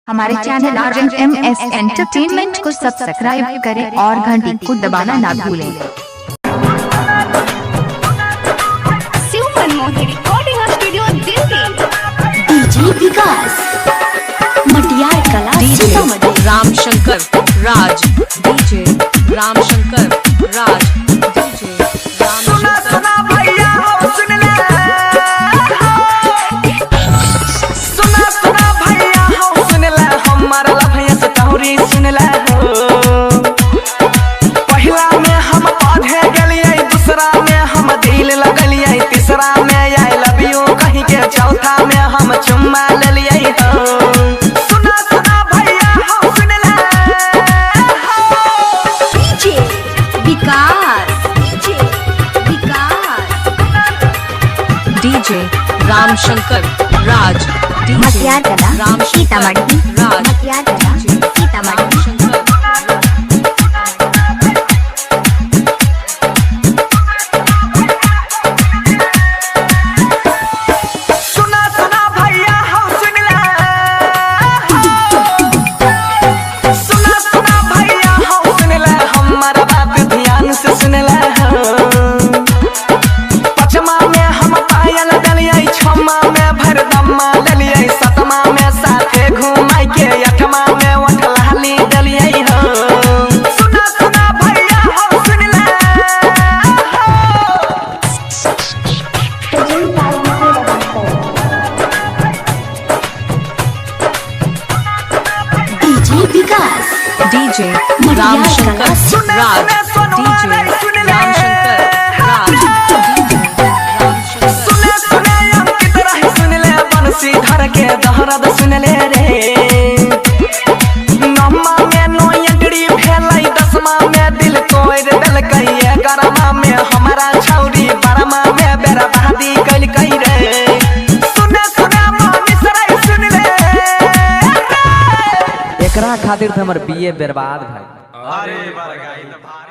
हमारे channel RMS entertainment को subscribe करें और घंटी को दबाना ना भूलें। Recording studio Delhi. डीजे विकास मटियार कला सीतामढ़ी। रामशंकर राज डीजे रामशंकर राज डीजे सुना भैया हो सुन ले, सुना भैया हो सुन ले, हमारा भैया से तोहरी सुन ले हो। पहला में हम पौधे गलिए, दूसरा में हम दिल लगलिए, तीसरा में आई लव यू कहीं के, चौथा में हम चुम्मा ले लिए हो। सुना भैया हो सुन ले डीजे विकास डीजे रामशंकर राज डीजे मटियार कला रामशंकर सीतामढ़ी। राज मटियार कला सीतामढ़ी। रामशंकर सुना भैया हो सुन ले, सुना भैया हो सुन ले, हमारा बात ध्यान से सुन ले हो। पचमा में हम पायल डलिए, छमा में भरदमा डलिए, सतमा में साथे घुमाई के, अठमा में वठलाली डलिए हो। सुना भैया हो सुन ले डीजे विकास डीजे मटियार रामशंकर कला राज डीजे रामशंकर राज डीजे रामशंकर सुने अंकित रही सुन ले, बंसी धर के दहरद सुन ले रे। नौमा में नोयडरी भेलै, दसमा में दिल तोड़ देलकै, ग्यारहमा में हमारा छौरी, बारहमा में बर्बादी कैलकै रे। सुने मामी सराय सुन ले, एकरा खातिर तो हमर बीए बर्बाद भाई।